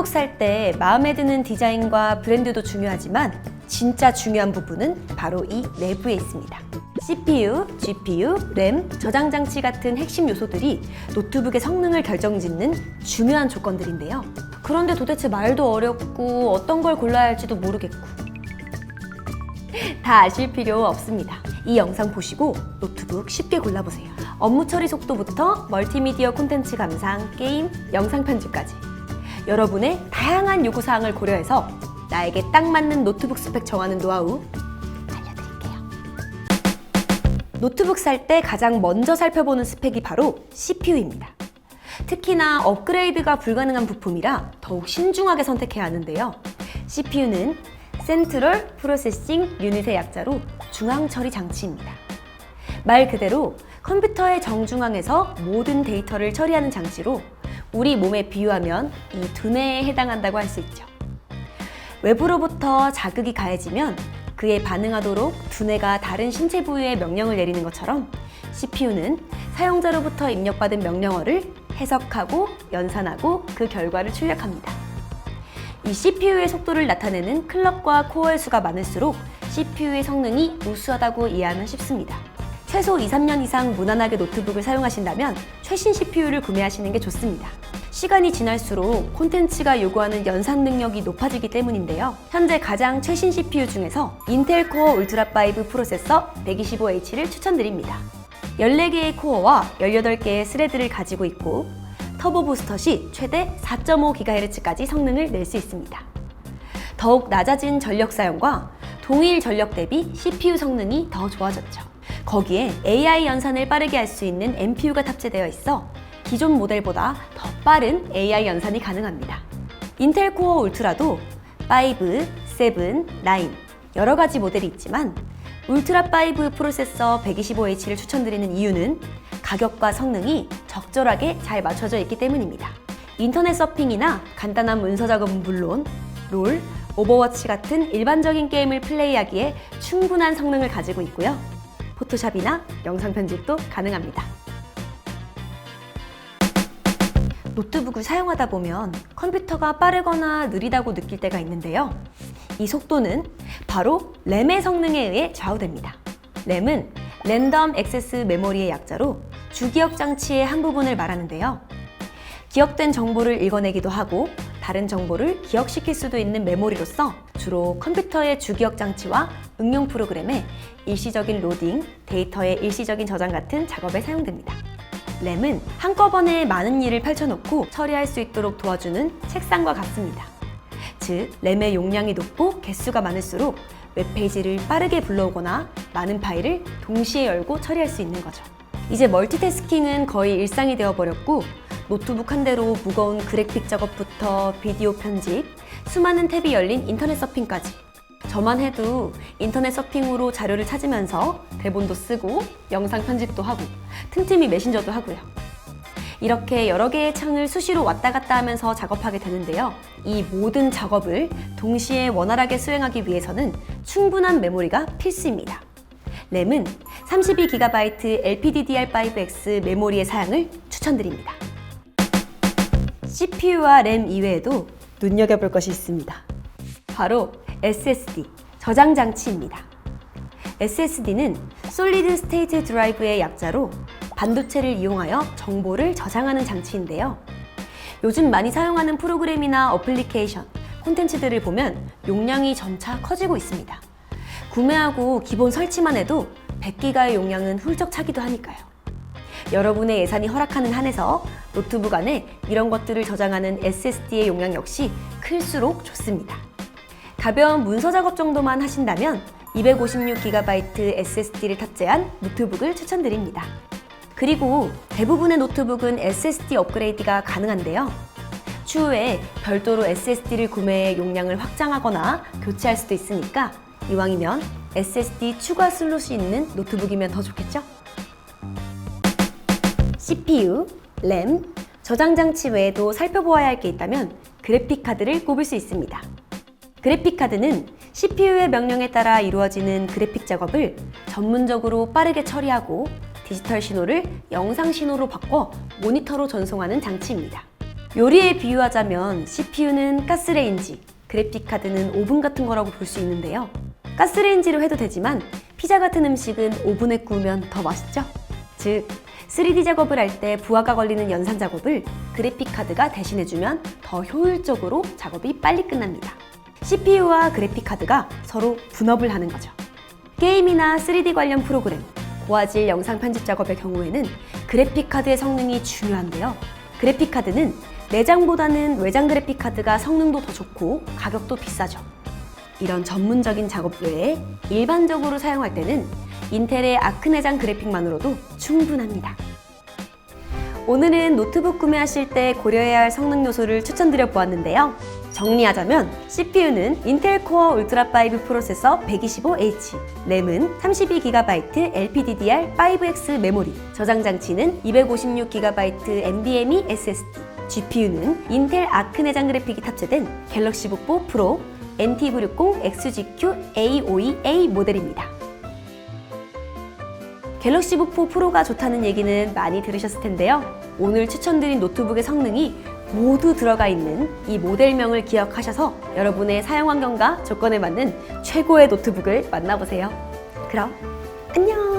살 때 마음에 드는 디자인과 브랜드도 중요하지만 진짜 중요한 부분은 바로 이 내부에 있습니다. CPU, GPU, 램, 저장 장치 같은 핵심 요소들이 노트북의 성능을 결정짓는 중요한 조건들인데요. 그런데 도대체 말도 어렵고 어떤 걸 골라야 할지도 모르겠고 다 아실 필요 없습니다. 이 영상 보시고 노트북 쉽게 골라보세요. 업무 처리 속도부터 멀티미디어 콘텐츠 감상, 게임, 영상 편집까지 여러분의 다양한 요구사항을 고려해서 나에게 딱 맞는 노트북 스펙 정하는 노하우 알려드릴게요. 노트북 살 때 가장 먼저 살펴보는 스펙이 바로 CPU입니다. 특히나 업그레이드가 불가능한 부품이라 더욱 신중하게 선택해야 하는데요. CPU는 센트럴 프로세싱 유닛의 약자로 중앙 처리 장치입니다. 말 그대로 컴퓨터의 정중앙에서 모든 데이터를 처리하는 장치로 우리 몸에 비유하면 이 두뇌에 해당한다고 할 수 있죠. 외부로부터 자극이 가해지면 그에 반응하도록 두뇌가 다른 신체 부위에 명령을 내리는 것처럼 CPU는 사용자로부터 입력받은 명령어를 해석하고 연산하고 그 결과를 출력합니다. 이 CPU의 속도를 나타내는 클럭과 코어의 수가 많을수록 CPU의 성능이 우수하다고 이해하면 쉽습니다. 최소 2, 3년 이상 무난하게 노트북을 사용하신다면 최신 CPU를 구매하시는 게 좋습니다. 시간이 지날수록 콘텐츠가 요구하는 연산 능력이 높아지기 때문인데요. 현재 가장 최신 CPU 중에서 인텔 코어 울트라 5 프로세서 125H를 추천드립니다. 14개의 코어와 18개의 스레드를 가지고 있고 터보 부스터 시 최대 4.5GHz까지 성능을 낼 수 있습니다. 더욱 낮아진 전력 사용과 동일 전력 대비 CPU 성능이 더 좋아졌죠. 거기에 AI 연산을 빠르게 할 수 있는 NPU가 탑재되어 있어 기존 모델보다 더 빠른 AI 연산이 가능합니다. 인텔 코어 울트라도 5, 7, 9 여러 가지 모델이 있지만 울트라 5 프로세서 125H를 추천드리는 이유는 가격과 성능이 적절하게 잘 맞춰져 있기 때문입니다. 인터넷 서핑이나 간단한 문서 작업은 물론 롤, 오버워치 같은 일반적인 게임을 플레이하기에 충분한 성능을 가지고 있고요. 포토샵이나 영상 편집도 가능합니다. 노트북을 사용하다 보면 컴퓨터가 빠르거나 느리다고 느낄 때가 있는데요. 이 속도는 바로 램의 성능에 의해 좌우됩니다. 램은 랜덤 액세스 메모리의 약자로 주기억 장치의 한 부분을 말하는데요. 기억된 정보를 읽어내기도 하고 다른 정보를 기억시킬 수도 있는 메모리로서 주로 컴퓨터의 주기억 장치와 응용 프로그램의 일시적인 로딩, 데이터의 일시적인 저장 같은 작업에 사용됩니다. 램은 한꺼번에 많은 일을 펼쳐놓고 처리할 수 있도록 도와주는 책상과 같습니다. 즉, 램의 용량이 높고 개수가 많을수록 웹페이지를 빠르게 불러오거나 많은 파일을 동시에 열고 처리할 수 있는 거죠. 이제 멀티태스킹은 거의 일상이 되어버렸고 노트북 한 대로 무거운 그래픽 작업부터 비디오 편집, 수많은 탭이 열린 인터넷 서핑까지 저만 해도 인터넷 서핑으로 자료를 찾으면서 대본도 쓰고 영상 편집도 하고 틈틈이 메신저도 하고요. 이렇게 여러 개의 창을 수시로 왔다 갔다 하면서 작업하게 되는데요. 이 모든 작업을 동시에 원활하게 수행하기 위해서는 충분한 메모리가 필수입니다. 램은 32GB LPDDR5X 메모리의 사양을 추천드립니다. CPU와 램 이외에도 눈여겨볼 것이 있습니다. 바로 SSD, 저장 장치입니다. SSD는 솔리드 스테이트 드라이브의 약자로 반도체를 이용하여 정보를 저장하는 장치인데요. 요즘 많이 사용하는 프로그램이나 어플리케이션, 콘텐츠들을 보면 용량이 점차 커지고 있습니다. 구매하고 기본 설치만 해도 100기가의 용량은 훌쩍 차기도 하니까요. 여러분의 예산이 허락하는 한에서 노트북 안에 이런 것들을 저장하는 SSD의 용량 역시 클수록 좋습니다. 가벼운 문서 작업 정도만 하신다면 256GB SSD를 탑재한 노트북을 추천드립니다. 그리고 대부분의 노트북은 SSD 업그레이드가 가능한데요. 추후에 별도로 SSD를 구매해 용량을 확장하거나 교체할 수도 있으니까 이왕이면 SSD 추가 슬롯이 있는 노트북이면 더 좋겠죠? CPU, 램, 저장 장치 외에도 살펴보아야 할 게 있다면 그래픽 카드를 꼽을 수 있습니다. 그래픽 카드는 CPU의 명령에 따라 이루어지는 그래픽 작업을 전문적으로 빠르게 처리하고 디지털 신호를 영상 신호로 바꿔 모니터로 전송하는 장치입니다. 요리에 비유하자면 CPU는 가스레인지, 그래픽카드는 오븐 같은 거라고 볼 수 있는데요. 가스레인지로 해도 되지만 피자 같은 음식은 오븐에 구우면 더 맛있죠? 즉, 3D 작업을 할 때 부하가 걸리는 연산 작업을 그래픽카드가 대신해주면 더 효율적으로 작업이 빨리 끝납니다. CPU와 그래픽카드가 서로 분업을 하는 거죠. 게임이나 3D 관련 프로그램, 고화질 영상 편집 작업의 경우에는 그래픽카드의 성능이 중요한데요. 그래픽카드는 내장보다는 외장 그래픽카드가 성능도 더 좋고 가격도 비싸죠. 이런 전문적인 작업 외에 일반적으로 사용할 때는 인텔의 아크 내장 그래픽만으로도 충분합니다. 오늘은 노트북 구매하실 때 고려해야 할 성능 요소를 추천드려 보았는데요. 정리하자면 CPU는 인텔 코어 울트라5 프로세서 125H, 램은 32GB LPDDR5X 메모리, 저장 장치는 256GB NVMe SSD, GPU는 인텔 아크 내장 그래픽이 탑재된 갤럭시 북 4 프로 NT960 XGQ A52A 모델입니다. 갤럭시 북 4 프로가 좋다는 얘기는 많이 들으셨을 텐데요. 오늘 추천드린 노트북의 성능이 모두 들어가 있는 이 모델명을 기억하셔서 여러분의 사용 환경과 조건에 맞는 최고의 노트북을 만나보세요. 그럼 안녕!